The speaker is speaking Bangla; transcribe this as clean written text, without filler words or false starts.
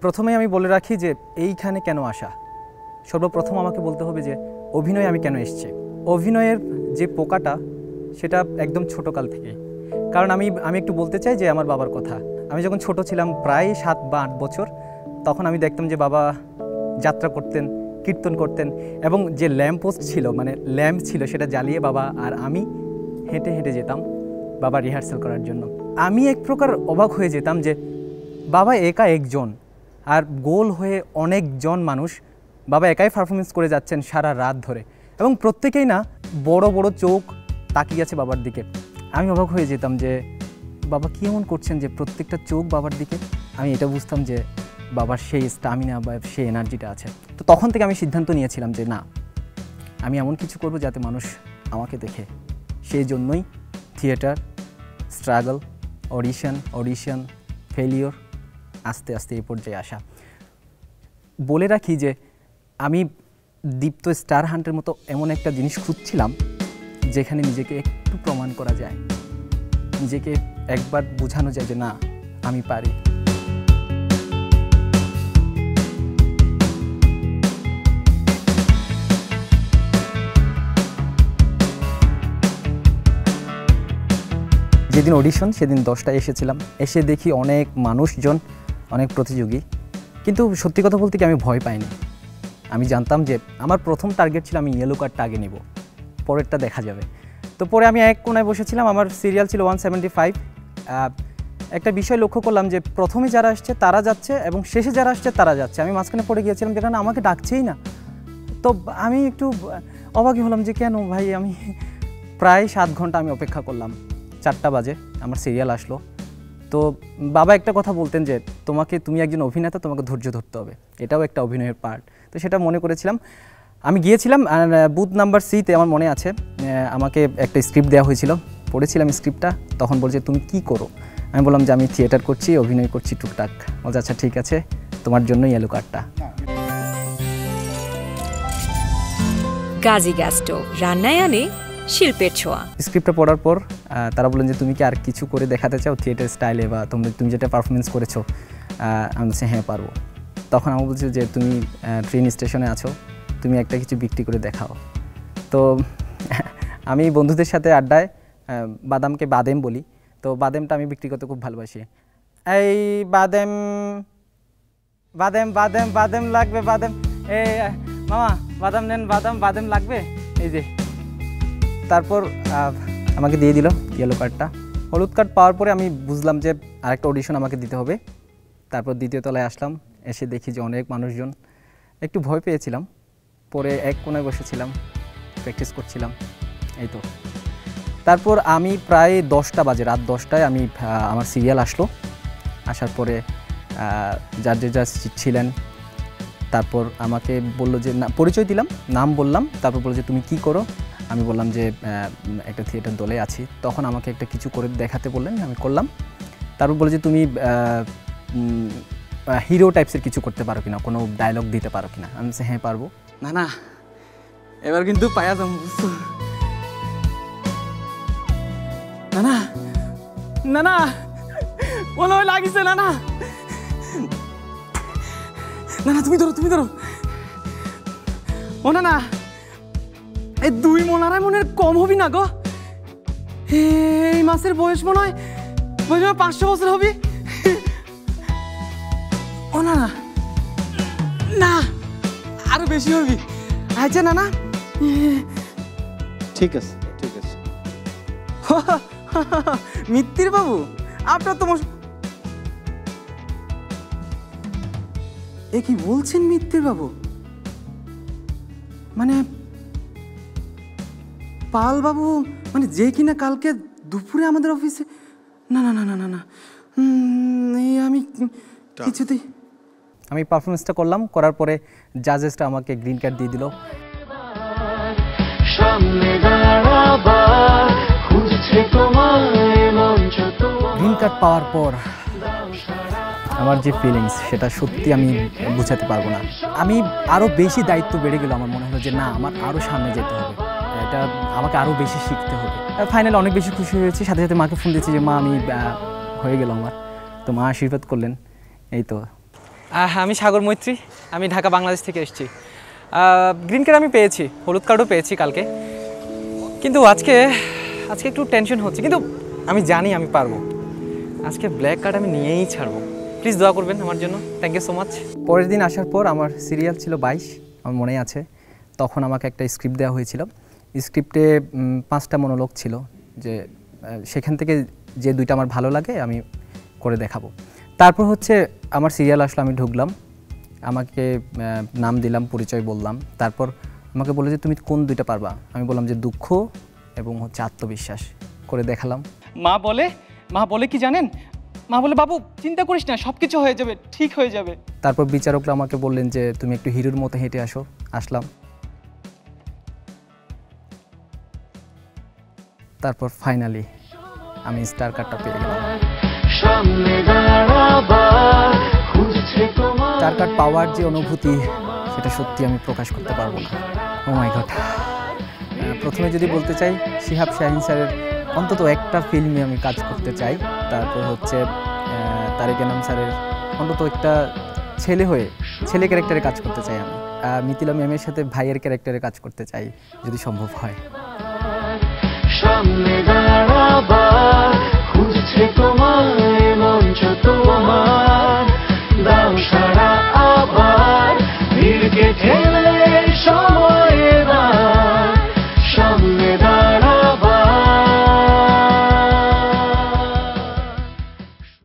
প্রথমে আমি বলে রাখি যে এইখানে কেন আসা। সর্বপ্রথম আমাকে বলতে হবে যে অভিনয় আমি কেন এসেছি। অভিনয়ের যে পোকাটা সেটা একদম ছোটোকাল থেকেই। কারণ আমি একটু বলতে চাই যে আমার বাবার কথা। আমি যখন ছোট ছিলাম প্রায় 7 বা 8 বছর, তখন আমি দেখতাম যে বাবা যাত্রা করতেন, কীর্তন করতেন, এবং যে ল্যাম্প পোস্ট ছিল, মানে ল্যাম্প ছিল, সেটা জ্বালিয়ে বাবা আর আমি হেঁটে হেঁটে যেতাম বাবা রিহার্সাল করার জন্য। আমি এক প্রকার অবাক হয়ে যেতাম যে বাবা একা একজন, আর গোল হয়ে অনেকজন মানুষ বাবা একাই পারফরমেন্স করে যাচ্ছেন সারা রাত ধরে, এবং প্রত্যেকেই না বড় বড় চোখ তাকিয়ে আছে বাবার দিকে। আমি অবাক হয়ে যেতাম যে বাবা কী এমন করছেন যে প্রত্যেকটা চোখ বাবার দিকে। আমি এটা বুঝতাম যে বাবার সেই স্টামিনা বা সেই এনার্জিটা আছে। তো তখন থেকে আমি সিদ্ধান্ত নিয়েছিলাম যে না, আমি এমন কিছু করব যাতে মানুষ আমাকে দেখে। সেই জন্যই থিয়েটার, স্ট্রাগল, অডিশন, ফেলিওর, আস্তে আস্তে এই পর্যায়ে আসা। বলে রাখি যে আমি দীপ্ত স্টার হান্টের মতো এমন একটা জিনিস খুঁজছিলাম যেখানে নিজেকে একটু প্রমাণ করা যায়, নিজেকে একবার বোঝানো যায় যে না, আমি পারি। যেদিন অডিশন সেদিন 10টায় এসেছিলাম, এসে দেখি অনেক মানুষজন, অনেক প্রতিযোগী, কিন্তু সত্যি কথা বলতে কি আমি ভয় পাইনি। আমি জানতাম যে আমার প্রথম টার্গেট ছিল আমি ইয়েলো কার্ডটা আগে নিব, পরেরটা দেখা যাবে। তো পরে আমি এক কোনায় বসেছিলাম, আমার সিরিয়াল ছিল 175। একটা বিষয় লক্ষ্য করলাম যে প্রথমে যারা আসছে তারা যাচ্ছে এবং শেষে যারা আসছে তারা যাচ্ছে। আমি মাঝখানে পড়ে গিয়েছিলাম, যেখানে আমাকে ডাকছেই না। তো আমি একটু অবাকই হলাম যে কেন ভাই। আমি প্রায় 7 ঘন্টা আমি অপেক্ষা করলাম। 4টা বাজে আমার সিরিয়াল আসলো। তো বাবা একটা কথা বলতেন যে তুমি একজন অভিনেতা, তোমাকে ধৈর্য ধরতে হবে, এটাও একটা অভিনয়ের পার্ট। তো সেটা মনে করেছিলাম। আমি গিয়েছিলাম বুথ নাম্বার সিতে, আমার মনে আছে আমাকে একটা স্ক্রিপ্ট দেওয়া হয়েছিল, পড়েছিলাম স্ক্রিপ্টটা। তখন বলছে তুমি কি করো? আমি বললাম যে আমি থিয়েটার করছি, অভিনয় করছি টুকটাক। বলছে আচ্ছা ঠিক আছে, তোমার জন্য ইয়েলো কার্ডটা। গাজী গ্যাস স্টোভ, রান্নায় আনে শিল্পের ছোঁয়া। স্ক্রিপ্টটা পড়ার পর তারা বললেন যে তুমি কি আর কিছু করে দেখাতে চাও থিয়েটার স্টাইলে, বা তুমি যেটা পারফরমেন্স করেছো? আমি বলছি হ্যাঁ পারবো। তখন আমি বলছি যে তুমি ট্রেন স্টেশনে আছো, তুমি একটা কিছু বিক্রি করে দেখাও। তো আমি বন্ধুদের সাথে আড্ডায় বাদামকে বাদেম বলি, তো বাদেমটা আমি বিক্রি করতে খুব ভালোবাসি। এই বাদেম বাদেম বাদেম বাদেম লাগবে, বাদেম, এই মামা বাদাম নেন, বাদাম লাগবে, এই যে। তারপর আমাকে দিয়ে দিল ইয়েলো কার্ডটা। হলুদ কার্ড পাওয়ার পরে আমি বুঝলাম যে আরেকটা অডিশন আমাকে দিতে হবে। তারপর দ্বিতীয় তলায় আসলাম, এসে দেখি যে অনেক মানুষজন। একটু ভয় পেয়েছিলাম, পরে এক কোণায় বসেছিলাম, প্র্যাকটিস করছিলাম, এই তো। তারপর আমি প্রায় 10টা বাজে, রাত 10টায় আমি আমার সিরিয়াল আসলো। আসার পরে যার ছিলেন, তারপর আমাকে বললো যে না, পরিচয় দিলাম, নাম বললাম। তারপর বললো যে তুমি কি করো? আমি বললাম যে একটা থিয়েটার দলে আছি। তখন আমাকে একটা কিছু করে দেখাতে বললেন, আমি করলাম। তারপর বললো যে তুমি হিরো টাইপসের কিছু করতে পারো কিনা, কোনো ডায়লগ দিতে পারো কিনা? আমি বলছি হ্যাঁ পারবো। না না, এবার কিন্তু পায়া যাবো, বুঝছো? না না না না, মনে হয় লাগিছে। না না না না, তুমি ধরো। ও না না, এই 2 মন 2.5 মনের কম হবি না গো। এই মাসের বয়স মনে হয় 500 বছর হবি। ও না না না, আরো বেশি হবি। আচ্ছা না না, ঠিক আছে। মিত্তির বাবু, আপনার তো এ কি বলছেন মিত্তির বাবু? মানে পাল বাবু, মানে যে কিনা কালকে দুপুরে আমাদের অফিসে? না না না না না না, আমি কিছুতেই। আমি পারফরমেন্সটা করলাম, করার পরে জাজেসটা আমাকে গ্রিন কার্ড দিয়ে দিল। গ্রিন কার্ড পাওয়ার পর আমার যে ফিলিংস, সেটা সত্যি আমি বোঝাতে পারবো না। আমি আরও বেশি দায়িত্ব বেড়ে গেল। আমার মনে হলো যে না, আমার আরও সামনে যেতে হবে, এটা আমাকে আরও বেশি শিখতে হবে। ফাইনালি অনেক বেশি খুশি হয়েছি। সাথে সাথে মাকে ফোন দিয়েছি যে মা আমি হয়ে গেল আমার। তো মা আশীর্বাদ করলেন, এই তো। আমি সাগর মৈত্রী, আমি ঢাকা বাংলাদেশ থেকে এসেছি। গ্রিন কার্ড আমি পেয়েছি, হলুদ কার্ডও পেয়েছি কালকে, কিন্তু আজকে একটু টেনশন হচ্ছে, কিন্তু আমি জানি আমি পারবো। আজকে ব্ল্যাক কার্ড আমি নিয়েই ছাড়বো। প্লিজ দোয়া করবেন আমার জন্য। Thank you so much. পরের দিন আসার পর আমার সিরিয়াল ছিল 22, আমার মনে আছে। তখন আমাকে একটা স্ক্রিপ্ট দেওয়া হয়েছিল। স্ক্রিপ্টে 5টা মনোলগ ছিল, যে সেখান থেকে যে 2টা আমার ভালো লাগে আমি করে দেখাবো। তারপর হচ্ছে আমার সিরিয়াল আসলো, আমি ঢুকলাম, আমাকে নাম দিলাম, পরিচয় বললাম। তারপর আমাকে বলে যে তুমি কোন 2টা পারবা। আমি বললাম যে দুঃখ এবং হচ্ছে আত্মবিশ্বাস, করে দেখালাম। মা বলে কি জানেন, মা বলে বাবু চিন্তা করিস না, সব কিছু হয়ে যাবে, ঠিক হয়ে যাবে। তারপর বিচারকরা আমাকে বললেন যে তুমি একটু হিরোর মতো হেঁটে আসো। আসলাম। তারপর ফাইনালি আমি স্টার কার্ডটা পেয়ে গেলাম। স্টার কার্ড পাওয়ার যে অনুভূতি, সেটা সত্যি আমি প্রকাশ করতে পারবো না। ও মাই গড। প্রথমে যদি বলতে চাই, শিহাব শাহিন স্যারের অন্তত একটা ফিল্মে আমি কাজ করতে চাই। তারপর হচ্ছে তারেক এনাম স্যারের অন্তত একটা ছেলে ক্যারেক্টারে কাজ করতে চাই আমি। মিথিলা ম্যামের সাথে ভাইয়ের ক্যারেক্টারে কাজ করতে চাই যদি সম্ভব হয়। সামনে দাঁড়াবার খুঁজছে তোমায় মঞ্চ তোমার, দাও সারা আবার ভিড়কে ঠেলে